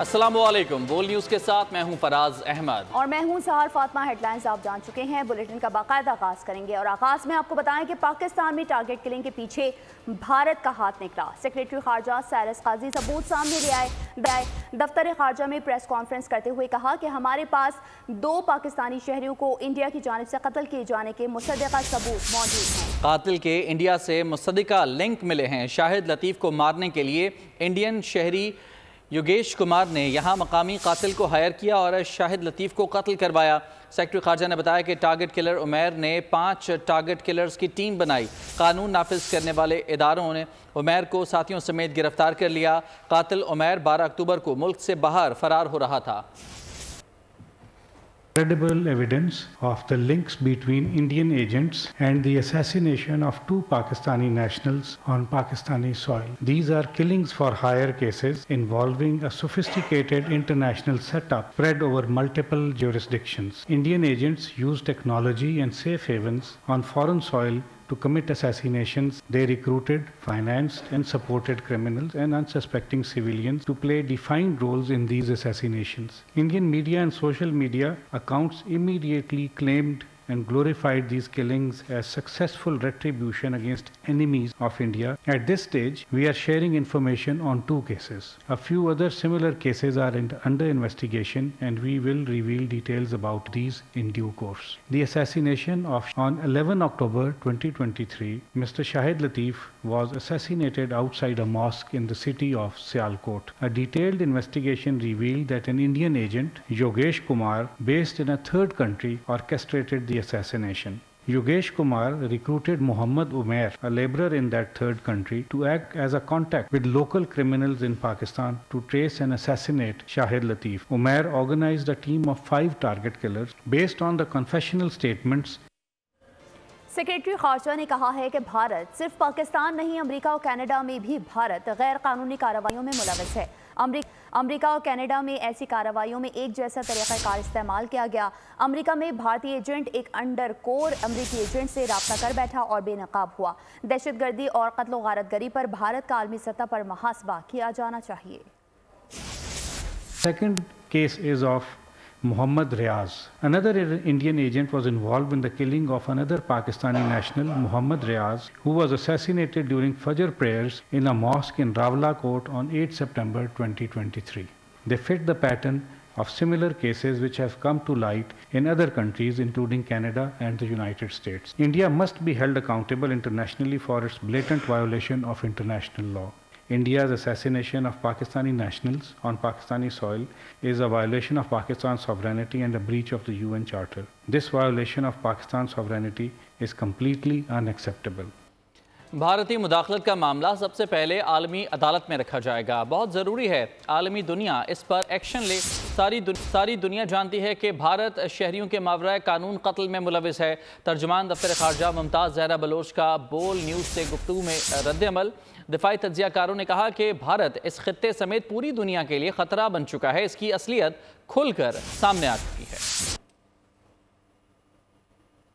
السلام علیکم، بول نیوز کے ساتھ میں ہوں فراز احمد اور میں ہوں سہار فاطمہ۔ ہیڈ لائنز آپ جان چکے ہیں، بلیٹن کا باقاعدہ آغاز کریں گے اور آغاز میں آپ کو بتائیں کہ پاکستان میں ٹارگٹ کلنگ کے پیچھے بھارت کا ہاتھ نکلا۔ سیکریٹری خارجہ سائرس قاضی ثبوت سامنے لے آئے۔ دفتر خارجہ میں پریس کانفرنس کرتے ہوئے کہا کہ ہمارے پاس 2 پاکستانی شہریوں کو انڈیا کی جانب سے قتل کیے جانے کے مصدقہ ثبوت موجود ہیں۔ قاتل کے انڈیا سے مصدقہ لنک ملے ہیں۔ شاہد لطیف کو مارنے کے لیے انڈین شہری یوگیش کمار نے یہاں مقامی قاتل کو ہائر کیا اور شاہد لطیف کو قتل کروایا۔ سیکرٹری خارجہ نے بتایا کہ ٹارگٹ کلر عمیر نے 5 ٹارگٹ کلرز کی ٹیم بنائی۔ قانون نافذ کرنے والے اداروں نے عمیر کو ساتھیوں سمیت گرفتار کر لیا۔ قاتل عمیر 12 اکتوبر کو ملک سے باہر فرار ہو رہا تھا۔ Credible evidence of the links between Indian agents and the assassination of 2 Pakistani nationals on Pakistani soil. These are killings for hire cases involving a sophisticated international setup spread over multiple jurisdictions. Indian agents use technology and safe havens on foreign soil to commit assassinations. They recruited, financed and supported criminals and unsuspecting civilians to play defined roles in these assassinations. Indian media and social media accounts immediately claimed and glorified these killings as successful retribution against enemies of India. At this stage, we are sharing information on 2 cases. A few other similar cases are under investigation and we will reveal details about these in due course. The assassination on 11 October 2023, Mr. Shahid Lateef was assassinated outside a mosque in the city of Sialkot. A detailed investigation revealed that an Indian agent, Yogesh Kumar, based in a third country, orchestrated the assassination. Yogesh Kumar recruited Muhammad Umair, a laborer in that third country, to act as a contact with local criminals in Pakistan to trace and assassinate Shahid Lateef. Umair organized a team of 5 target killers based on the confessional statements. Secretary خارجہ نے کہا ہے کہ بھارت صرف پاکستان نہیں، امریکہ اور Canada میں بھی بھارت غیر قانونی کارروائیوں میں ملوث ہے۔ امریکہ اور کینیڈا میں ایسی کارروائیوں میں ایک جیسا طریقہ کار استعمال کیا گیا۔ امریکہ میں بھارتی ایجنٹ ایک انڈر کور امریکی ایجنٹ سے رابطہ کر بیٹھا اور بے نقاب ہوا۔ دہشت گردی اور قتل و غارت گری پر بھارت کا عالمی سطح پر محاسبہ کیا جانا چاہیے۔ Second case is of Muhammad Riaz. Another Indian agent was involved in the killing of another Pakistani national, Muhammad Riaz, who was assassinated during Fajr prayers in a mosque in Rawalakot on 8 September 2023. They fit the pattern of similar cases which have come to light in other countries including Canada and the United States. India must be held accountable internationally for its blatant violation of international law. India's assassination of Pakistani nationals on Pakistani soil is a violation of Pakistan's sovereignty and a breach of the UN Charter. This violation of Pakistan's sovereignty is completely unacceptable. بھارتی مداخلت کا معاملہ سب سے پہلے عالمی عدالت میں رکھا جائے گا۔ بہت ضروری ہے عالمی دنیا اس پر ایکشن لے۔ ساری دنیا جانتی ہے کہ بھارت شہریوں کے ماورائے قانون قتل میں ملوث ہے۔ ترجمان دفتر خارجہ ممتاز زہرا بلوچ کا بول نیوز سے گفتگو میں رد عمل۔ دفاعی تجزیہ کاروں نے کہا کہ بھارت اس خطے سمیت پوری دنیا کے لیے خطرہ بن چکا ہے۔ اس کی اصلیت کھل کر سامنے آ چکی ہے۔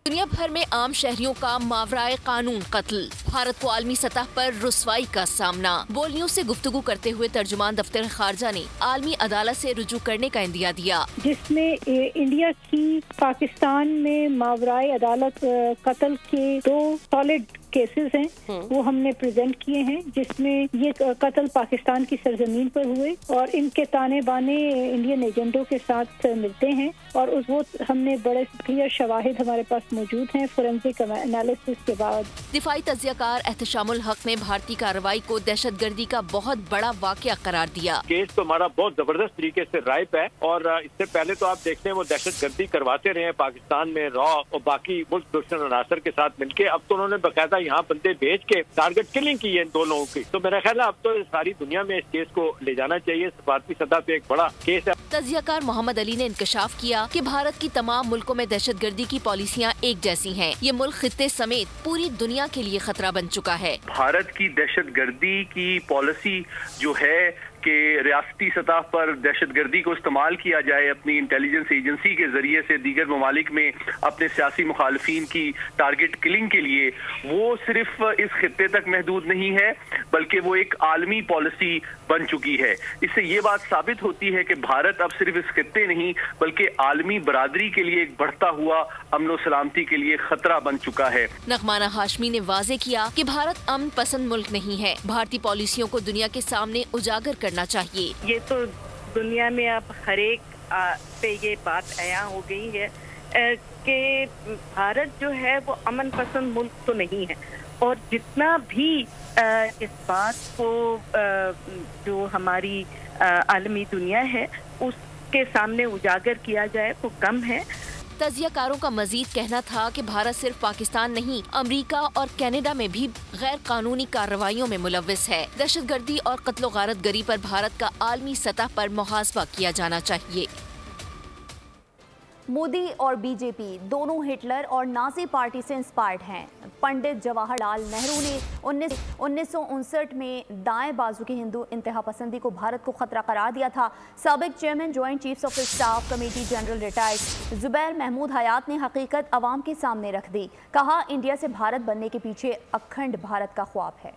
دنیا بھر میں عام شہریوں کا ماورائے قانون قتل، بھارت کو عالمی سطح پر رسوائی کا سامنا۔ بول نیوز سے گفتگو کرتے ہوئے ترجمان دفتر خارجہ نے عالمی عدالت سے رجوع کرنے کا اندیا دیا، جس میں انڈیا کی پاکستان میں ماورائے عدالت قتل کے 2 سالڈ کیسز ہیں وہ ہم نے پریزنٹ کیے ہیں، جس میں یہ قتل پاکستان کی سرزمین پر ہوئے اور ان کے تانے بانے انڈین ایجنٹوں کے ساتھ ملتے ہیں اور وہ ہم نے بڑے کلیئر شواہد ہمارے پاس موجود ہیں فورینسک انالیسس کے بعد۔ دفاعی تجزیہ کار احتشام الحق نے بھارتی کارروائی کو دہشت گردی کا بہت بڑا واقعہ قرار دیا۔ کیس تو ہمارا بہت زبردست طریقے سے رائپ ہے اور اس سے پہلے تو آپ دیکھتے ہیں وہ دہشت گردی کرواتے رہے ہیں پاکستان میں را اور باقی ملک دشمن عناصر کے ساتھ مل کے۔ اب تو انہوں نے باقاعدہ یہاں بندے بھیج کے ٹارگٹ کلنگ کی ہے ان 2 لوگوں کی، تو میرا خیال ہے اب تو ساری دنیا میں اس کیس کو لے جانا چاہیے۔ سفارتی سطح پہ ایک بڑا کیس ہے۔ تجزیہ کار محمد علی نے انکشاف کیا کہ بھارت کی تمام ملکوں میں دہشت گردی کی پالیسیاں ایک جیسی ہیں۔ یہ ملک خطے سمیت پوری دنیا کے لیے خطرہ بن چکا ہے۔ بھارت کی دہشت گردی کی پالیسی جو ہے کہ ریاستی سطح پر دہشت گردی کو استعمال کیا جائے اپنی انٹیلیجنس ایجنسی کے ذریعے سے دیگر ممالک میں اپنے سیاسی مخالفین کی ٹارگٹ کلنگ کے لیے، وہ صرف اس خطے تک محدود نہیں ہے بلکہ وہ ایک عالمی پالیسی بن چکی ہے۔ اس سے یہ بات ثابت ہوتی ہے کہ بھارت اب صرف اس خطے نہیں بلکہ عالمی برادری کے لیے ایک بڑھتا ہوا امن و سلامتی کے لیے خطرہ بن چکا ہے۔ نغمانہ ہاشمی نے واضح کیا کہ بھارت امن پسند ملک نہیں ہے، بھارتی پالیسیوں کو دنیا کے سامنے اجاگر کرنا چاہیے۔ یہ تو دنیا میں اب ہر ایک پہ یہ بات عیاں ہو گئی ہے کہ بھارت جو ہے وہ امن پسند ملک تو نہیں ہے، اور جتنا بھی اس بات کو جو ہماری عالمی دنیا ہے اس کے سامنے اجاگر کیا جائے وہ کم ہے۔ تجزیہ کاروں کا مزید کہنا تھا کہ بھارت صرف پاکستان نہیں، امریکہ اور کینیڈا میں بھی غیر قانونی کارروائیوں میں ملوث ہے۔ دہشت گردی اور قتل و غارت گری پر بھارت کا عالمی سطح پر محاسبہ کیا جانا چاہیے۔ مودی اور بی جے پی دونوں ہٹلر اور نازی پارٹی سے انسپائرڈ ہیں۔ پنڈت جواہر لال نہرو نے 1959 میں دائیں بازو کی ہندو انتہا پسندی کو بھارت کو خطرہ قرار دیا تھا۔ سابق chairman joint chiefs of staff committee general retired Zubair Mahmood Hayat نے حقیقت عوام کے سامنے رکھ دی، کہا انڈیا سے بھارت بننے کے پیچھے اکھنڈ بھارت کا خواب ہے۔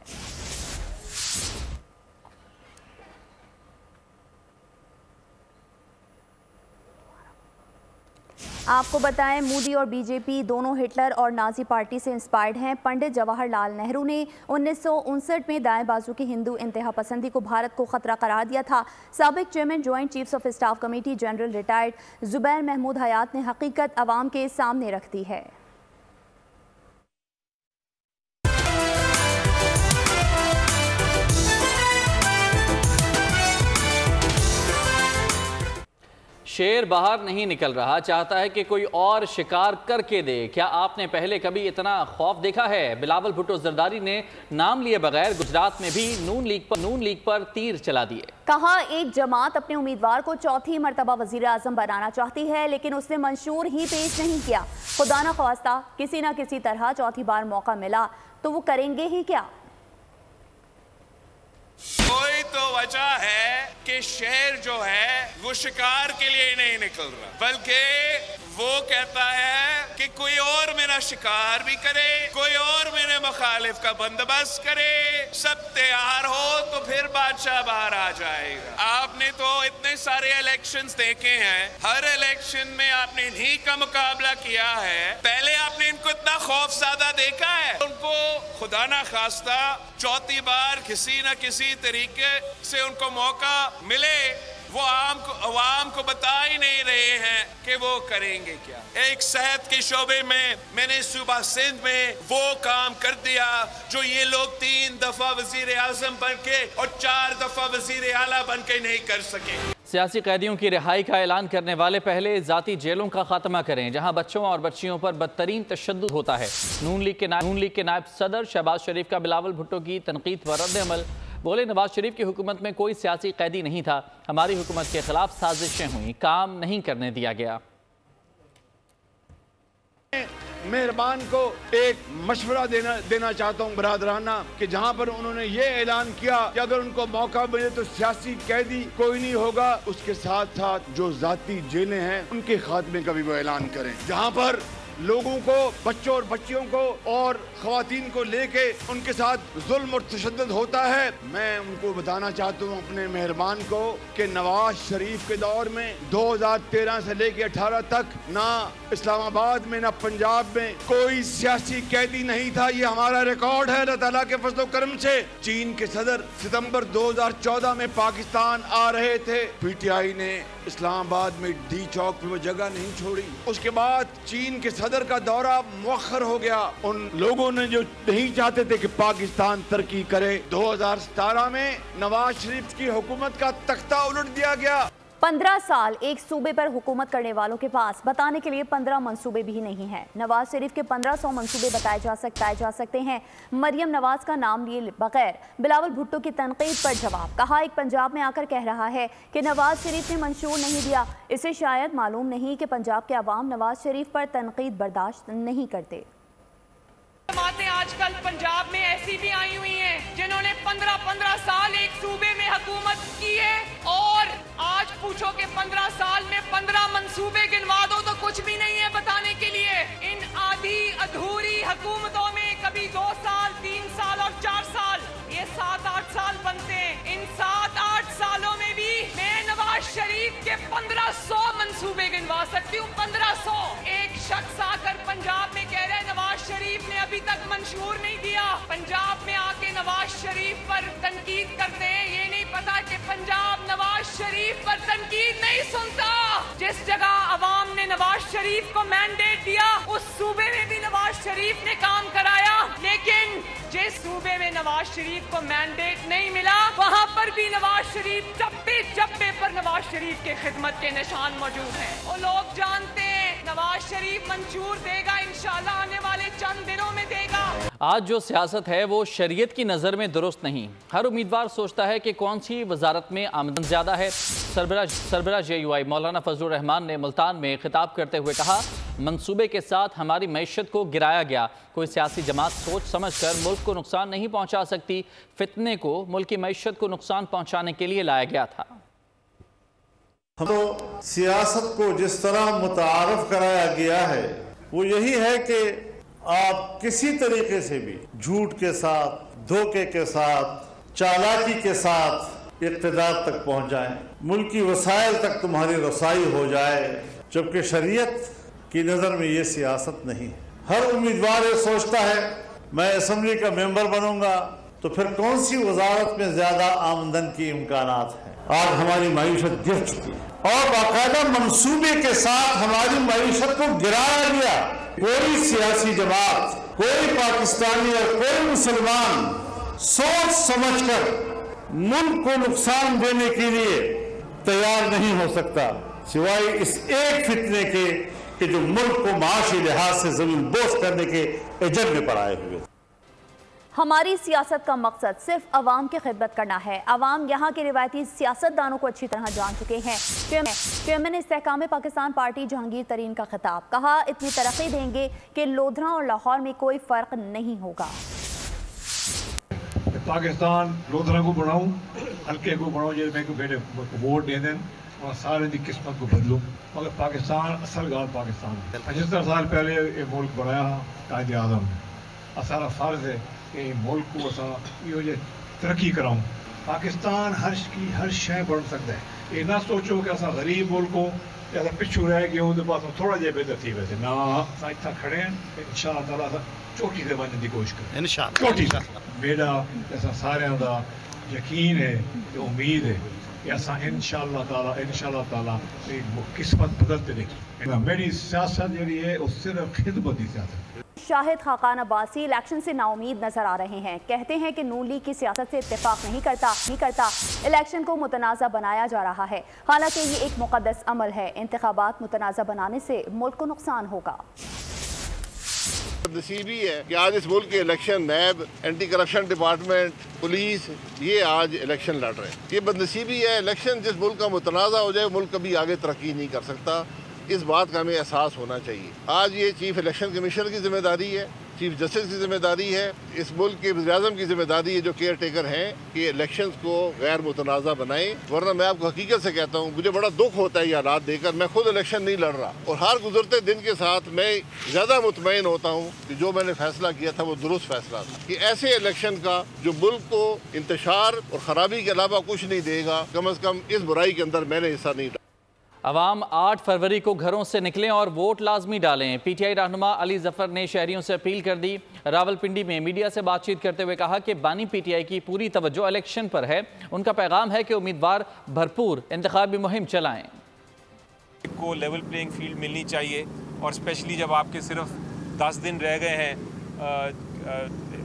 آپ کو بتائیں، مودی اور بی جے پی دونوں ہٹلر اور نازی پارٹی سے انسپائرڈ ہیں۔ پنڈت جواہر لال نہرو نے 1959 میں دائیں بازو کی ہندو انتہا پسندی کو بھارت کو خطرہ قرار دیا تھا۔ سابق chairman joint chiefs of staff committee general retired Zubair Mahmood Hayat نے حقیقت عوام کے سامنے رکھ دی ہے۔ شیر باہر نہیں نکل رہا، چاہتا ہے کہ کوئی اور شکار کر کے دے۔ کیا آپ نے پہلے کبھی اتنا خوف دیکھا ہے؟ بلاول بھٹو زرداری نے نام لیے بغیر گجرات میں بھی نون لیگ پر تیر چلا دیے۔ کہا ایک جماعت اپنے امیدوار کو چوتھی مرتبہ وزیر اعظم بنانا چاہتی ہے لیکن اس نے منشور ہی پیش نہیں کیا۔ خدا نہ خواستہ کسی نہ کسی طرح چوتھی بار موقع ملا تو وہ کریں گے ہی کیا؟ کوئی تو وجہ ہے کہ شیر جو ہے وہ شکار کے لیے نہیں نکل رہا، بلکہ وہ کہتا ہے کہ کوئی اور میرا شکار بھی کرے، کوئی اور میرے مخالف کا بندوبست کرے، سب تیار ہو تو پھر بادشاہ باہر آ جائے گا۔ آپ نے تو اتنے سارے الیکشنز دیکھے ہیں، ہر الیکشن میں آپ نے انہی کا مقابلہ کیا ہے۔ پہلے آپ نے ان کو اتنا خوف زیادہ دیکھا ہے، ان کو خدا نہ خواستہ چوتھی بار کسی نہ کسی طریقے سے ان کو موقع ملے، وہ عوام کو بتا ہی نہیں رہے ہیں کہ وہ کریں گے کیا۔ ایک صحت کے شعبے میں نے صوبہ سندھ میں وہ کام کر دیا جو یہ لوگ 3 دفعہ وزیر اعظم بن کے اور 4 دفعہ وزیر اعلیٰ بن کے نہیں کر سکے۔ سیاسی قیدیوں کی رہائی کا اعلان کرنے والے پہلے ذاتی جیلوں کا خاتمہ کریں جہاں بچوں اور بچیوں پر بدترین تشدد ہوتا ہے۔ نون لیگ کے نائب صدر شہباز شریف کا بلاول بھٹو کی تنقید پر رد عمل، بولے نواز شریف کی حکومت میں کوئی سیاسی قیدی نہیں تھا، ہماری حکومت کے خلاف سازشیں ہوئیں، کام نہیں کرنے دیا گیا۔ مہربان کو ایک مشورہ دینا چاہتا ہوں برادرانہ کہ جہاں پر انہوں نے یہ اعلان کیا کہ اگر ان کو موقع ملے تو سیاسی قیدی کوئی نہیں ہوگا، اس کے ساتھ ساتھ جو ذاتی جیلیں ہیں ان کے خاتمے کا بھی وہ اعلان کریں۔ جہاں پر لوگوں کو، بچوں اور بچیوں کو اور خواتین کو لے کے ان کے ساتھ ظلم اور تشدد ہوتا ہے، میں ان کو بتانا چاہتا ہوں اپنے مہربان کو کہ نواز شریف کے دور میں 2013 سے لے کے 18 تک نہ اسلام آباد میں نہ پنجاب میں کوئی سیاسی قیدی نہیں تھا۔ یہ ہمارا ریکارڈ ہے اللہ تعالیٰ کے فضل و کرم سے۔ چین کے صدر ستمبر 2014 میں پاکستان آ رہے تھے، پی ٹی آئی نے اسلام آباد میں ڈی چوک پہ وہ جگہ نہیں چھوڑی۔ اس کے بعد چین کے صدر کا دورہ مؤخر ہو گیا، ان لوگوں نے جو نہیں چاہتے تھے کہ پاکستان ترقی کرے، 2017 میں نواز شریف کی حکومت کا تختہ الٹ دیا گیا۔ 15 سال ایک صوبے پر حکومت کرنے والوں کے پاس بتانے کے لیے 15 منصوبے بھی نہیں ہیں۔ نواز شریف کے 1500 منصوبے بتائے جا سکتے ہیں۔ مریم نواز کا نام لیے بغیر بلاول بھٹو کی تنقید پر جواب، کہا ایک پنجاب میں آ کر کہہ رہا ہے کہ نواز شریف نے منشور نہیں دیا، اسے شاید معلوم نہیں کہ پنجاب کے عوام نواز شریف پر تنقید برداشت نہیں کرتے۔ जमातें आजकल पंजाब में ऐसी भी आई हुई हैं जिन्होंने 15-15 साल एक सूबे में हुकूमत की है, और आज पूछो कि 15 साल में 15 मंसूबे गिनवा दो तो कुछ भी नहीं है बताने के लिए। इन आधी अधूरी हुकूमतों में कभी 2 साल, 3 साल और 4 साल, ये 7-8 साल बनते हैं। इन 7-8 सालों में भी मैं नवाज शरीफ के 1500 मंसूबे गिनवा सकती हूँ। 1500। एक शख्स आकर पंजाब में कह रहे हैं नवाज शरीफ ने अभी तक मंशूर नहीं दिया। पंजाब में आके नवाज शरीफ पर तनकीद करते हैं, ये नहीं पता कि पंजाब नवाज शरीफ पर तनकीद नहीं सुनता। जिस जगह अवाम ने नवाज शरीफ को मैंडेट दिया उस सूबे में भी नवाज शरीफ ने काम कराया, लेकिन जिस सूबे में नवाज शरीफ को मैंडेट नहीं मिला वहाँ पर भी नवाज शरीफ चप्पे पर नवाज शरीफ के खिदमत के निशान मौजूद हैं। वो लोग जानते हैं नवाज शरीफ मंशूर देगा, इंशाल्लाह आने वाले चंद दिनों में देगा। आज जो सियासत है वो शरीयत की नज़र में दुरुस्त नहीं। हर उम्मीदवार सोचता है कि कौन सी वजारत में आमदन ज़्यादा है। सरबराह JUI मौलाना फजलुर रहमान ने मुल्तान में खिताब करते हुए कहा, मंसूबे के साथ हमारी मईशत को गिराया गया। कोई सियासी जमात सोच समझ कर मुल्क को नुकसान नहीं पहुँचा सकती। फितने को मुल्क की मईशत को नुकसान पहुँचाने के लिए लाया गया था। तो सियासत को जिस तरह मुतारफ कराया गया है वो यही है कि आप किसी तरीके से भी झूठ के साथ, धोखे के साथ, चालाकी के साथ इक़्तिदार तक पहुंच जाएं, मुल्की वसाइल तक तुम्हारी रसाई हो जाए, जबकि शरीयत की नज़र में ये सियासत नहीं है। हर उम्मीदवार ये सोचता है मैं असम्बली का मेंबर बनूंगा तो फिर कौन सी वजारत में ज़्यादा आमदन की इम्कानात हैं। आज हमारी मईशत गिर चुकी है और बाकायदा मंसूबे के साथ हमारी मईशत को गिराया गया। कोई सियासी जमात, कोई पाकिस्तानी और कोई मुसलमान सोच समझकर मुल्क को नुकसान देने के लिए तैयार नहीं हो सकता, सिवाय इस एक फितने के कि जो मुल्क को माशी लिहाज से जमीन बोस करने के एजेंट में पड़ाए हुए। हमारी सियासत का मकसद सिर्फ अवाम की खिदमत करना है। अवाम यहाँ के रिवायती सियासतदानों को अच्छी तरह जान चुके हैं। चेयरमैन इस्तेहकाम पाकिस्तान पार्टी जहांगीर तरीन का खिताब, कहा इतनी तरक्की देंगे कि लोधरा और लाहौर में कोई फ़र्क नहीं होगा। पाकिस्तान लोधरा को बढ़ाऊँ, हल्के को बढ़ाऊँ, जो मैं बेटे वोट दे दें और सारे की किस्मत को बदलूँ, मगर पाकिस्तान असल गाल पाकिस्तान 75 साल पहले ये मुल्क बनाया कायदे आज़म ने। असारा फ़र्ज़ है कि मुल्क को असा ये तरक्की कराऊँ। पाकिस्तान हर शय बन सकता है। ये ना सोचो कि असा गरीब मुल्क हो या पिछू रह गए उनके पास थोड़ा जहा बेहतर थी वैसे ना असां इतना खड़े हैं इंशाअल्लाह ताला चोटी से बनने की कोशिश करें। इंशाअल्लाह चोटी बेड़ा ऐसा सारे का यकीन है, उम्मीद है कि असा इंशाअल्लाह ताला किस्मत बदलते देखिए। मेरी सियासत जी है वो सिर्फ खिदमत की सियासत। शाहिद खाकान अब्बासी इलेक्शन से नाउमीद नजर आ रहे हैं। कहते हैं कि नून लीग की सियासत से इत्तेफाक नहीं करता, इलेक्शन को मुतनाज़ा बनाया जा रहा है। हालांकि ये एक मुक़द्दस अमल है। इंतखाबात मुतनाज़ा बनाने से मुल्क को नुकसान होगा। नसीबी है कि आज इस मुल्क के इलेक्शन नैब, एंटी करप्शन डिपार्टमेंट, पुलिस ये आज इलेक्शन लड़ रहे हैं। ये बदनसीबी है। इलेक्शन जिस मुल्क का मुतनाज़ा हो जाए मुल्क कभी आगे तरक्की नहीं कर सकता। इस बात का हमें एहसास होना चाहिए। आज ये चीफ इलेक्शन कमीशनर की जिम्मेदारी है, चीफ जस्टिस की जिम्मेदारी है, इस मुल्क के वज़ीर-ए-आज़म की जिम्मेदारी है जो केयर टेकर हैं कि इलेक्शंस को गैर मुतनाज़ा बनाएं। वरना मैं आपको हकीकत से कहता हूँ, मुझे बड़ा दुख होता है ये हालात देखकर। मैं खुद इलेक्शन नहीं लड़ रहा और हर गुजरते दिन के साथ मैं ज़्यादा मुतमईन होता हूँ कि जो मैंने फैसला किया था वो दुरुस्त फैसला था कि ऐसे इलेक्शन का जो मुल्क को इंतशार और ख़राबी के अलावा कुछ नहीं देगा, कम अज़ कम इस बुराई के अंदर मैंने हिस्सा नहीं। अवाम 8 फरवरी को घरों से निकलें और वोट लाजमी डालें। PTI रहनुमा अली जफर ने शहरियों से अपील कर दी। रावलपिंडी में मीडिया से बातचीत करते हुए कहा कि बानी PTI की पूरी तवज्जो इलेक्शन पर है। उनका पैगाम है कि उम्मीदवार भरपूर इंतखाबी मुहिम चलाएं। को लेवल प्लेइंग फील्ड मिलनी चाहिए और स्पेशली जब आपके सिर्फ 10 दिन रह गए हैं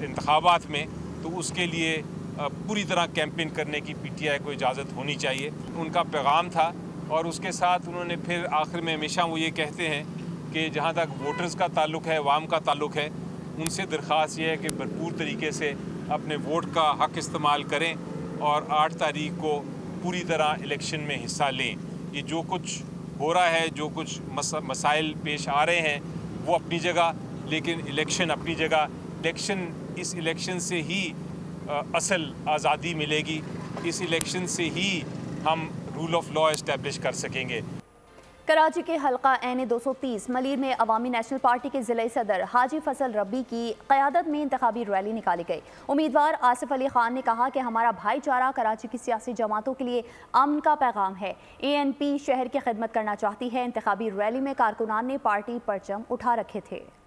इंतखाबात में, तो उसके लिए पूरी तरह कैंपेन करने की PTI को इजाज़त होनी चाहिए। उनका पैगाम था और उसके साथ उन्होंने फिर आखिर में हमेशा वो ये कहते हैं कि जहाँ तक वोटर्स का ताल्लुक़ है, अवाम का ताल्लुक़ है, उनसे दरख्वास्त ये है कि भरपूर तरीके से अपने वोट का हक़ इस्तेमाल करें और 8 तारीख को पूरी तरह इलेक्शन में हिस्सा लें। ये जो कुछ हो रहा है, जो कुछ मसाइल पेश आ रहे हैं वो अपनी जगह, लेकिन इलेक्शन अपनी जगह इस इलेक्शन से ही असल आज़ादी मिलेगी, इस इलेक्शन से ही हम रूल ऑफ लॉ इस्टेब्लिश कर सकेंगे। कराची के हल्का एन 230 मलीर में अवामी नेशनल पार्टी के ज़िले सदर हाजी फजल रब्बी की क़यादत में इंतखाबी रैली निकाली गई। उम्मीदवार आसिफ अली खान ने कहा कि हमारा भाईचारा कराची की सियासी जमातों के लिए अमन का पैगाम है। ANP शहर की खिदमत करना चाहती है। इंतखाबी रैली में कारकुनान ने पार्टी परचम उठा रखे थे।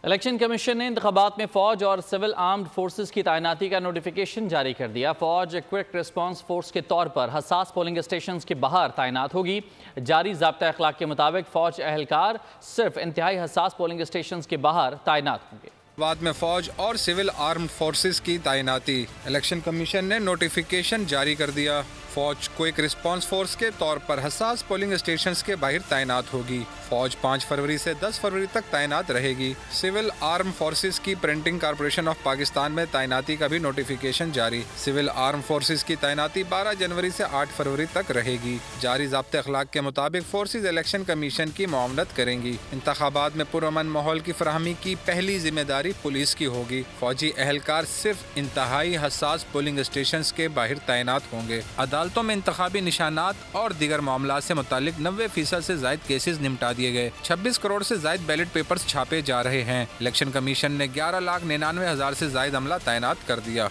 इलेक्शन कमीशन ने इंतखाबात में फ़ौज और सिविल आर्म्ड फोर्सेस की तैनाती का नोटिफिकेशन जारी कर दिया। फ़ौज क्विक रिस्पांस फोर्स के तौर पर हसास पोलिंग स्टेशन के बाहर तैनात होगी। जारी ज़ाब्ता अखलाक के मुताबिक फ़ौज एहलकार सिर्फ इंतहाई हसास पोलिंग स्टेशन के बाहर तैनात होंगे। बाद में फ़ौज और सिविल आर्म्ड फोर्सेस की तैनाती। इलेक्शन कमीशन ने नोटिफिकेशन जारी कर दिया। फ़ौज क्विक रिस्पांस फोर्स के तौर पर हसास पोलिंग स्टेशंस के बाहर तैनात होगी। फ़ौज 5 फरवरी से 10 फरवरी तक तैनात रहेगी। सिविल आर्म फोर्सेस की प्रिंटिंग कॉरपोरेशन ऑफ पाकिस्तान में तैनाती का भी नोटिफिकेशन जारी। सिविल आर्म फोर्सेस की तैनाती 12 जनवरी से 8 फरवरी तक रहेगी। जारी ज़ाब्ते अखलाक के मुताबिक फोर्सेस इलेक्शन कमीशन की मुआवनत करेंगी। इंतखाबात में पुरअमन माहौल की फराहमी की पहली जिम्मेदारी पुलिस की होगी। फौजी एहलकार सिर्फ इंतहाई हसास पोलिंग स्टेशन के बाहर तैनात होंगे। अदालतों में इंतखाबी निशानात और दीगर मामला से मुतालिक 90% से जायद केसेस निपटा दिए गए। 26 करोड़ से जायद बैलेट पेपर्स छापे जा रहे हैं। इलेक्शन कमीशन ने 11,99,000 से जायद अमला तैनात कर दिया।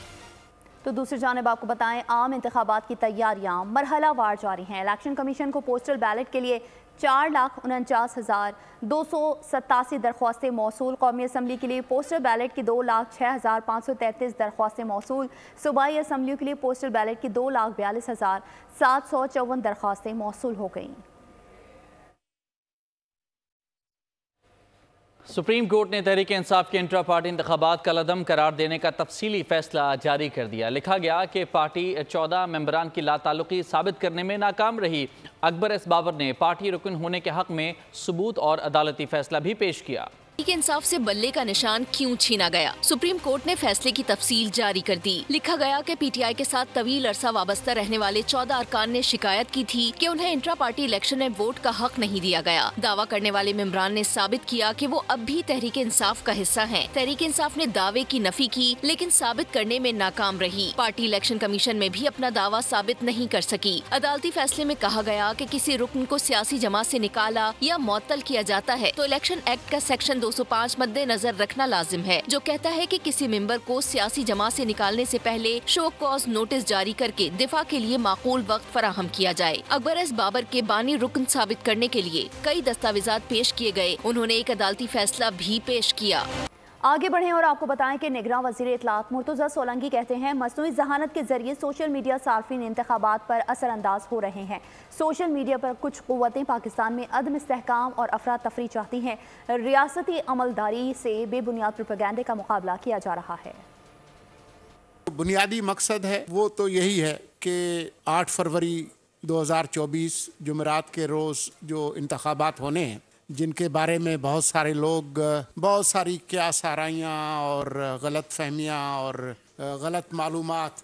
तो दूसरी जानब आपको बताएं, आम इंतखाबात की तैयारियां मरहलावार जारी हैं। इलेक्शन कमीशन को पोस्टल बैलेट के लिए 4,49,287 दरख्वास्तें मौसूल। कौमी असम्बली के लिए पोस्टल बैलेट की 2,06,533 दरख्वास्तें मौसूल। सूबाई असम्बलियों के लिए पोस्टल बैलेट की 2,42,754 दरख्वास्तें मौसूल हो गईं। सुप्रीम कोर्ट ने तहरीक इंसाफ के इंट्रा पार्टी इंतखाबात कलअदम करार देने का तफसीली फैसला जारी कर दिया। लिखा गया कि पार्टी 14 मेंबरान की लाताल्लुकी साबित करने में नाकाम रही। अकबर एस बाबर ने पार्टी रुकन होने के हक में सबूत और अदालती फैसला भी पेश किया। तहरीक इंसाफ से बल्ले का निशान क्यों छीना गया? सुप्रीम कोर्ट ने फैसले की तफसील जारी कर दी। लिखा गया कि PTI के साथ तवील अरसा वाबस्ता रहने वाले 14 अरकान ने शिकायत की थी कि उन्हें इंट्रा पार्टी इलेक्शन में वोट का हक नहीं दिया गया। दावा करने वाले मेंबरान ने साबित किया कि वो अब भी तहरीक इंसाफ का हिस्सा हैं। तहरीक इंसाफ ने दावे की नफी की, लेकिन साबित करने में नाकाम रही। पार्टी इलेक्शन कमीशन में भी अपना दावा साबित नहीं कर सकी। अदालती फैसले में कहा गया कि किसी रुकन को सियासी जमात से निकाला या मुअत्तल किया जाता है तो इलेक्शन एक्ट का सेक्शन 205 मद्देनजर रखना लाजिम है, जो कहता है कि किसी मेंबर को सियासी जमात से निकालने से पहले शो कॉज नोटिस जारी करके दिफा के लिए माकूल वक्त फराहम किया जाए। अकबर एस बाबर के बानी रुकन साबित करने के लिए कई दस्तावेजात पेश किए गए। उन्होंने एक अदालती फैसला भी पेश किया। आगे बढ़ें और आपको बताएं कि निगरां वज़ीर इत्तलात मुर्तज़ा सोलंकी कहते हैं, मसनूई ज़हानत के जरिए सोशल मीडिया सार्फिन इंतखाबात पर असरअंदाज हो रहे हैं। सोशल मीडिया पर कुछ क़ुव्वतें पाकिस्तान में अदम इस्तेहकाम और अफरा तफरी चाहती हैं। रियासती अमलदारी से बेबुनियाद प्रोपेगेंडे का मुकाबला किया जा रहा है। बुनियादी मकसद है वो तो यही है कि 8 फरवरी 2024 जुमेरात के रोज़ जो इंतखाबात होने हैं, जिनके बारे में बहुत सारे लोग बहुत सारी क्या साराइयाँ और गलत फहमियाँ और गलत मालूमात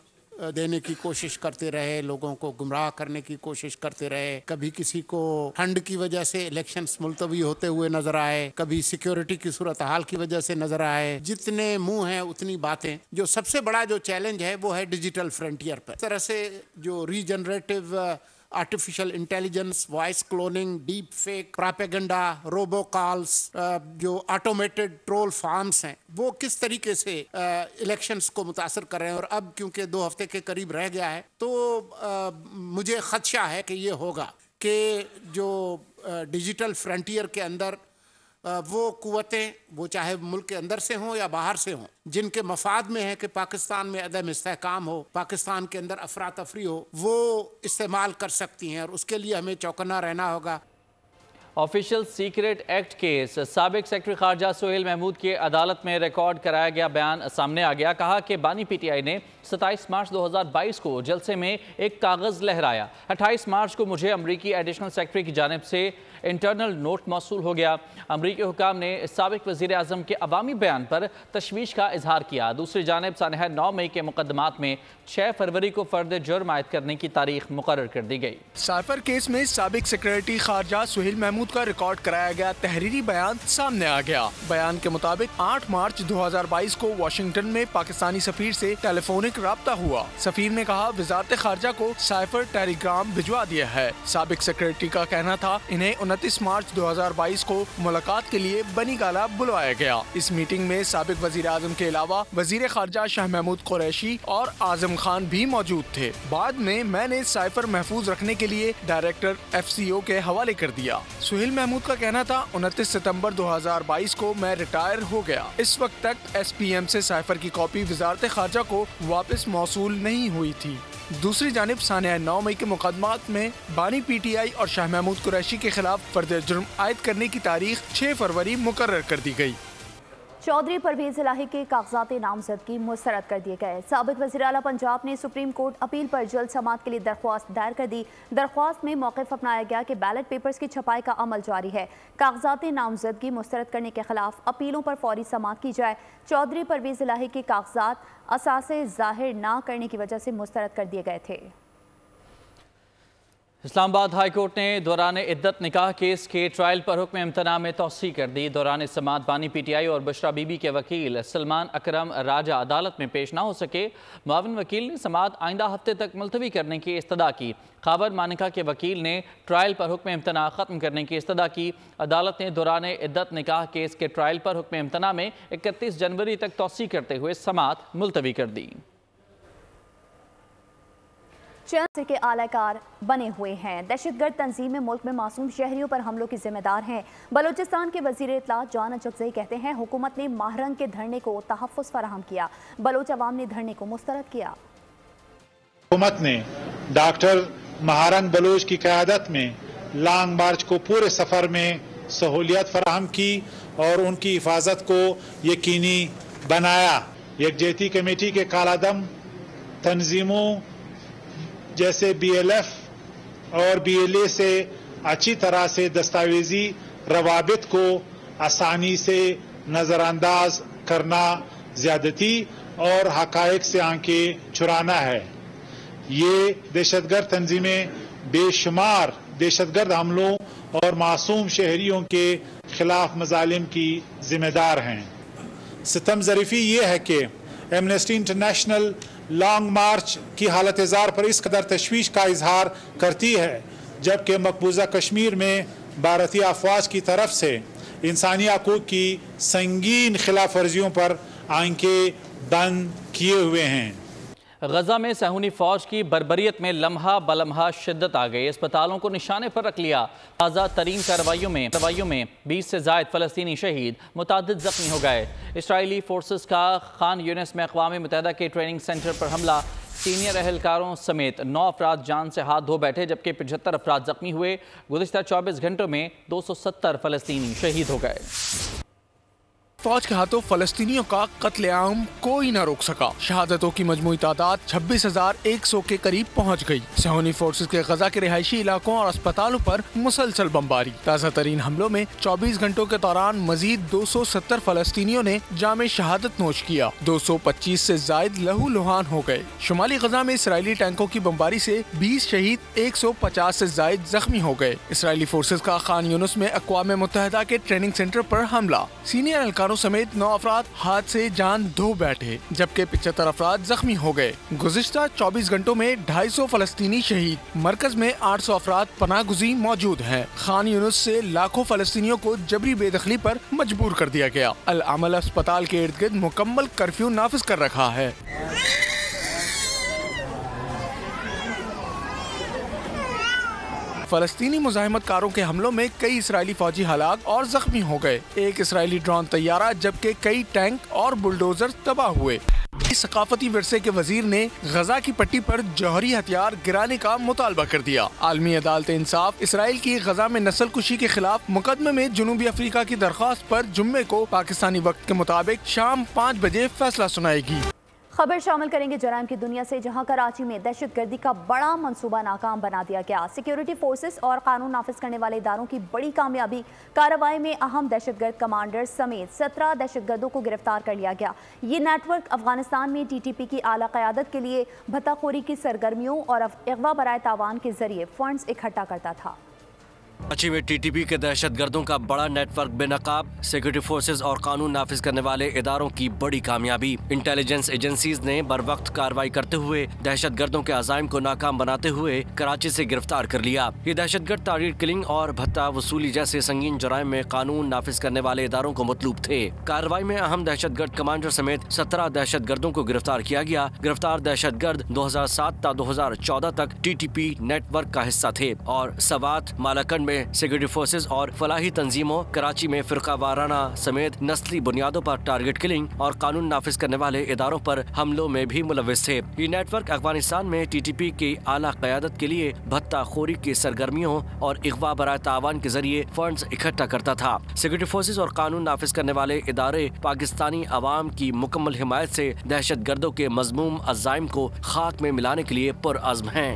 देने की कोशिश करते रहे, लोगों को गुमराह करने की कोशिश करते रहे। कभी किसी को ठंड की वजह से इलेक्शंस मुलतवी होते हुए नजर आए, कभी सिक्योरिटी की सूरत हाल की वजह से नजर आए। जितने मुंह हैं उतनी बातें। जो सबसे बड़ा जो चैलेंज है वो है डिजिटल फ्रंटियर पर। इस तरह से जो regenerative artificial intelligence, voice cloning, deep fake, propaganda, robo calls, जो ऑटोमेटेड ट्रोल फार्म्स हैं, वो किस तरीके से इलेक्शंस को मुतासर कर रहे हैं। और अब क्योंकि 2 हफ्ते के करीब रह गया है तो मुझे खदशा है कि ये होगा कि जो डिजिटल फ्रंटियर के अंदर वो कुव्वतें, वो चाहे मुल्क के अंदर से हों या बाहर से हों, जिनके मफाद में है कि पाकिस्तान में अदम इस्तेहकाम हो, पाकिस्तान के अंदर अफरा तफरी हो, वो इस्तेमाल कर सकती हैं। और उसके लिए हमें चौकन्ना रहना होगा। Official secret act case. साबिक सेक्रेटरी खारजा सुहेल महमूद के अदालत में रिकॉर्ड कराया गया बयान सामने आ गया। कहा कि बानी PTI ने 27 मार्च 2022 को जलसे में एक कागज़ लहराया। 28 मार्च को मुझे अमरीकी एडिशनल सेक्रेटरी की जानिब से इंटरनल नोट मौसूल हो गया। अमरीकी हुकाम ने साबिक वज़ीर आज़म के अवामी बयान पर तशवीश का इजहार किया। दूसरी जानिब सानहा 9 मई के मुकदमात में 6 फरवरी को फर्द जुर्म आयद करने की तारीख मुकर्रर कर दी गई। साइफर केस में साबिक सेक्रेटरी खारजा सुहेल महमूद का रिकॉर्ड कराया गया तहरीरी बयान सामने आ गया। बयान के मुताबिक 8 मार्च 2022 को वाशिंगटन में पाकिस्तानी सफीर से टेलीफोनिक राब्ता हुआ। सफीर ने कहा वजारत खारजा को साइफर टेलीग्राम भिजवा दिया है। साबिक सेक्रेटरी का कहना था इन्हें 29 मार्च 2022 को मुलाकात के लिए बनी गाला बुलवाया गया। इस मीटिंग में साबिक वजीर आजम के अलावा वजीर खारजा शाह महमूद कुरैशी और आजम खान भी मौजूद थे। बाद में मैंने साइफर महफूज रखने के लिए डायरेक्टर FCO के हवाले कर दिया। सुहेल महमूद का कहना था 29 सितंबर 2022 को मैं रिटायर हो गया। इस वक्त तक SPM से साइफर की कॉपी वजारत खारजा को वापस मौसूल नहीं हुई थी। दूसरी जानिब सानहा 9 मई के मुकदमात में बानी PTI और शाह महमूद कुरैशी के खिलाफ फर्द जुर्म आयद करने की तारीख 6 फरवरी मुकर्रर कर दी गई। चौधरी परवेज इलाही के कागजात नामजदगी मुस्तरद कर दिए गए। साबिक वज़ीर आला पंजाब ने सुप्रीम कोर्ट अपील पर जल्द समाअत के लिए दरख्वास्त दायर कर दी। दरख्वास्त में मौक़िफ़ अपनाया गया कि बैलेट पेपर्स की छपाई का अमल जारी है। कागजात नामजदगी मुस्तरद करने के खिलाफ अपीलों पर फौरी समाअत की जाए। चौधरी परवेज इलाही के कागजात असासे ज़ाहिर न करने की वजह से मुस्तरद कर दिए गए थे। इस्लामाबाद हाई कोर्ट ने दौरान इद्दत निकाह केस के ट्रायल पर हुक्म इम्तना में तौसी कर दी। दौरान समाअत बानी PTI और बुशरा बीबी के वकील सलमान अकरम राजा अदालत में पेश ना हो सके। मुआविन वकील ने समाअत आइंदा हफ्ते तक मुलतवी करने की इस्तदा की। खाबर मानिका के वकील ने ट्रायल पर हुक्म इम्तना ख़त्म करने की इस्तदा की। अदालत ने दौरान इद्दत निकाह केस के ट्रायल पर हुक्म इम्तना में 31 जनवरी तक तौसी करते हुए समाअत मुलतवी कर दी। चंद के आलाकार बने हुए हैं। दहशतगर्द तंजीमें मुल्क में मासूम शहरियों पर हमलों की जिम्मेदार हैं। बलूचिस्तान के वजीर इत्तला जान अचकज़ई कहते हैं हुकूमत ने माहरंग के धरने को तहफ़्फ़ुज़ फराहम किया। बलोच अवाम ने धरने को मुस्तरद किया। हुकूमत ने डॉक्टर महारंग बलोच की क़यादत में लॉन्ग मार्च को पूरे सफ़र में सहूलियत फराहम की और उनकी हिफाजत को यकीनी बनाया। यकजहती कमेटी के कालादम तंजीमों जैसे BLF और BLA से अच्छी तरह से दस्तावेजी रवाबित को आसानी से नज़रअंदाज करना ज़्यादती और हक़ाइक़ से आंखें चुराना है। ये दहशतगर्द तंजीमें बेशुमार दहशतगर्द हमलों और मासूम शहरियों के खिलाफ मज़ालिम की जिम्मेदार हैं। सितम ज़रीफ़ी ये है कि एमनेस्टी इंटरनेशनल लॉन्ग मार्च की हालत ज़ार पर इस कदर तशवीश का इजहार करती है जबकि मकबूजा कश्मीर में भारतीय अफवाज की तरफ से इंसानी हकूक़ की संगीन खिलाफ वर्जियों पर आंखें बंद किए हुए हैं। गजा में सहूनी फौज की बर्बरियत में लम्हा बलम्हा शिद्दत आ गई। अस्पतालों को निशाने पर रख लिया। ताज़ा तरीन कार्रवाइयों में 20 से ज़ायद फ़लस्तीनी शहीद, मुतादिद ज़ख्मी हो गए। इसराइली फोर्सेस का खान यूनिस में अक़वाम मुत्तहिदा के ट्रेनिंग सेंटर पर हमला। सीनियर अहलकारों समेत 9 अफराद जान से हाथ धो बैठे जबकि 75 अफराद ज़ख्मी हुए। गुज़िश्ता 24 घंटों में 270 फ़लस्तीनी शहीद हो गए। फौज के हाथों फलस्तीनियों का कत्लेआम कोई न रोक सका। शहादतों की मजमूई तादाद 26,100 के करीब पहुँच गई। सहूनी फोर्सेस के गजा के रिहायशी इलाकों और अस्पतालों पर मुसलसल बमबारी। ताज़ा तरीन हमलों में 24 घंटों के दौरान मजीद 270 फलस्तीनियों ने जामे शहादत नोश किया। 225 से जायद लहू लुहान हो गए। शुमाली गजा में इसराइली टैंकों की बमबारी से 20 शहीद, 150 से जायद जख्मी हो गए। इसराइली फोर्सेस का खान यूनिस में अक़वाम मुत्तहिदा के ट्रेनिंग सेंटर पर हमला। सीनियर एहलकारों समेत 9 अफराद हाथ से जान धो बैठे जबकि 75 अफराद जख्मी हो गए। गुज़िश्ता 24 घंटों में 250 फलस्तीनी शहीद। मरकज में 800 अफराद पनाहगुज़ी मौजूद हैं। खान यूनिस से लाखों फलस्तीनियों को जबरी बेदखली पर मजबूर कर दिया गया। अल अमल अस्पताल के इर्द गिर्द मुकम्मल कर्फ्यू नाफिज कर रखा है। फलस्तीनी मुजाहिमतकारों के हमलों में कई इसराइली फौजी हलाक और जख्मी हो गए। एक इसराइली ड्रोन तैयारा जबकि कई टैंक और बुलडोजर तबाह हुए। ثقافتی ورثے کے وزیر نے غزہ کی پٹی پر جوہری ہتھیار گرانے کا مطالبہ کر دیا۔ عالمی عدالت انصاف اسرائیل کی غزہ میں نسل کشی کے خلاف مقدمے میں جنوبی افریقہ کی درخواست پر جمعے کو پاکستانی وقت کے مطابق شام 5 بجے فیصلہ سنائے گی۔ خبر شامل کریں گے جرائم کی دنیا سے، جہاں کراچی میں دہشت گردی کا بڑا منصوبہ ناکام بنا دیا گیا۔ سیکیورٹی فورسز اور قانون نافذ کرنے والے اداروں کی بڑی کامیابی، کارروائی میں اہم دہشت گرد کمانڈر سمیت 17 دہشت گردوں کو گرفتار کر لیا گیا۔ یہ نیٹ ورک افغانستان میں ٹی ٹی پی کی اعلیٰ قیادت کے لیے بھتہ خوری کی سرگرمیوں اور اغوا برائے تاوان کے ذریعے فنڈز اکٹھا کرتا تھا۔ کراچی میں ٹی ٹی پی کے دہشت گردوں کا بڑا نیٹ ورک بے نقاب، سیکورٹی فورسز اور قانون نافذ کرنے والے اداروں کی بڑی کامیابی۔ انٹیلیجنس ایجنسیز نے بر وقت کارروائی کرتے ہوئے دہشت گردوں کے عزائم کو ناکام بناتے ہوئے کراچی سے گرفتار کر لیا۔ یہ دہشت گرد ٹارگٹ کلنگ اور بھتہ وصولی جیسے سنگین جرائم میں قانون نافذ کرنے والے اداروں کو مطلوب تھے۔ کارروائی میں اہم دہشت گرد کمانڈر سمیت 17 دہشت گردوں کو گرفتار کیا گیا۔ گرفتار دہشت گرد 2007 تا 2014 تک T T P network کا حصہ تھے اور سوات، مالاکنڈ میں سیکورٹی فورسز اور فلاحی تنظیموں، کراچی میں فرقہ وارانہ سمیت نسلی بنیادوں پر ٹارگٹ کلنگ اور قانون نافذ کرنے والے اداروں پر حملوں میں بھی ملوث تھے۔ یہ نیٹ ورک افغانستان میں ٹی ٹی پی کی اعلیٰ قیادت کے لیے بھتہ خوری کی سرگرمیوں اور اغوا برائے تاوان کے ذریعے فنڈز اکٹھا کرتا تھا۔ سیکورٹی فورسز اور قانون نافذ کرنے والے ادارے پاکستانی عوام کی مکمل حمایت سے دہشت گردوں کے مذموم عزائم کو خاک میں ملانے کے لیے پرعزم ہیں۔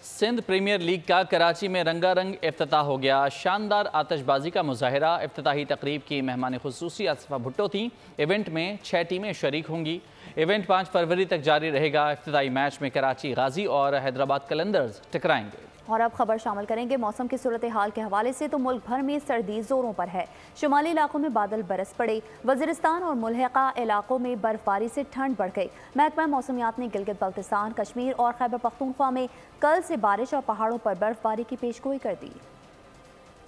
سندھ پریمیئر لیگ کا کراچی میں رنگا رنگ افتتاح ہو گیا۔ شاندار آتش بازی کا مظاہرہ۔ افتتاحی تقریب کی مہمان خصوصی آصفہ بھٹو تھیں۔ ایونٹ میں 6 ٹیمیں شریک ہوں گی۔ ایونٹ 5 فروری تک جاری رہے گا۔ افتتاحی میچ میں کراچی غازی اور حیدرآباد قلندرز ٹکرائیں گے۔ اور اب خبر شامل کریں گے موسم کی صورتحال کے حوالے سے، تو ملک بھر میں سردی زوروں پر ہے۔ شمالی علاقوں میں بادل برس پڑے، وزیرستان اور ملحقہ علاقوں میں برف باری سے ٹھنڈ بڑھ گئی۔ محکمہ موسمیات نے گلگت بلتستان، کشمیر اور خیبر پختونخوا میں کل سے بارش اور پہاڑوں پر برف باری کی پیشگوئی کر دی۔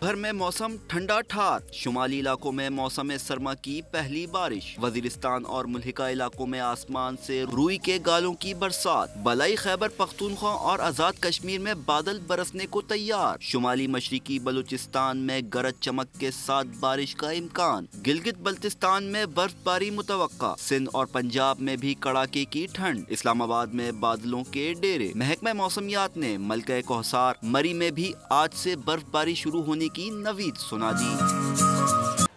بھر میں موسم ٹھنڈا ٹھار، شمالی علاقوں میں موسم سرما کی پہلی بارش، وزیرستان اور ملحقہ علاقوں میں آسمان سے روئی کے گالوں کی برسات، بالائی خیبر پختونخوا اور آزاد کشمیر میں بادل برسنے کو تیار، شمالی مشرقی بلوچستان میں گرج چمک کے ساتھ بارش کا امکان، گلگت بلتستان میں برف باری متوقع، سندھ اور پنجاب میں بھی کڑاکے کی ٹھنڈ، اسلام آباد میں بادلوں کے ڈیرے۔ محکمہ موسمیات نے ملکہ کوہسار مری میں بھی آج سے برف باری شروع ہونے کی نوید سنا دی۔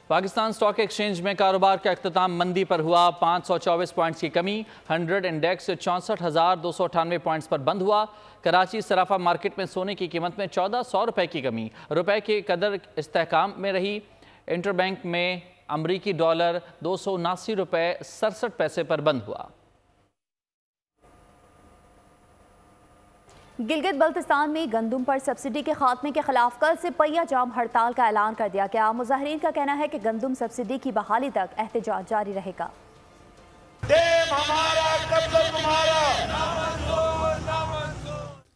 پاکستان سٹاک ایکسچینج میں کاروبار کا اختتام مندی پر ہوا۔ 524 پوائنٹس کی کمی، 100 انڈیکس 64,298 پوائنٹس پر بند ہوا۔ کراچی صرافہ مارکیٹ میں سونے کی قیمت میں 1400 روپے کی کمی، روپے کی قدر استحکام میں رہی۔ انٹر بینک میں امریکی ڈالر 279 روپے 67 پیسے پر بند ہوا۔ گلگت بلتستان میں گندم پر سبسڈی کے خاتمے کے خلاف کل سے پہیہ جام ہڑتال کا اعلان کر دیا گیا۔ مظاہرین کا کہنا ہے کہ گندم سبسڈی کی بحالی تک احتجاج جاری رہے گا۔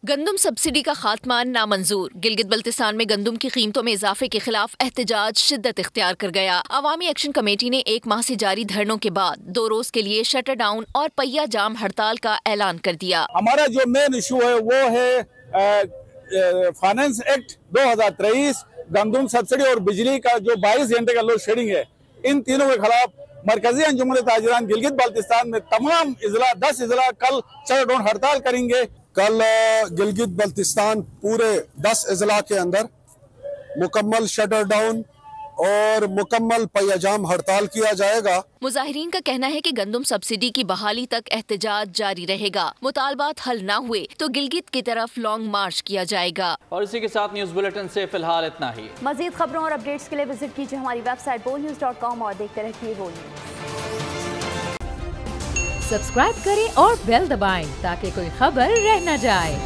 گندم سبسڈی کا خاتمہ نامنظور۔ گلگت بلتستان میں گندم کی قیمتوں میں اضافے کے خلاف احتجاج شدت اختیار کر گیا۔ عوامی ایکشن کمیٹی نے 1 ماہ سے جاری دھرنوں کے بعد 2 روز کے لیے شٹر ڈاؤن اور پہیہ جام ہڑتال کا اعلان کر دیا۔ ہمارا جو مین ایشو ہے وہ ہے فائنانس ایکٹ 2023، گندم سبسڈی اور بجلی کا جو 22 گھنٹے کا لوڈ شیڈنگ ہے، ان تینوں کے خلاف مرکزی انجمن تاجران گلگت بلتستان میں تمام اضلاع 10 اضلاع کل شٹر ڈاؤن ہڑتال کریں گے۔ کل گلگت بلتستان پورے 10 اضلاع کے اندر مکمل شٹر ڈاؤن اور مکمل پہیہ جام ہڑتال کیا جائے گا۔ مظاہرین کا کہنا ہے کہ گندم سبسڈی کی بحالی تک احتجاج جاری رہے گا۔ مطالبات حل نہ ہوئے تو گلگت کی طرف لانگ مارچ کیا جائے گا۔ اور اسی کے ساتھ نیوز بلیٹن سے فی الحال اتنا ہی۔ مزید خبروں اور اپڈیٹس کے لیے وزٹ کیجیے ہماری ویب سائٹ bolnews.com اور دیکھتے رہیے بول نیوز۔ سبسکرائب کریں اور بیل دبائیں تاکہ کوئی خبر رہ نہ جائے۔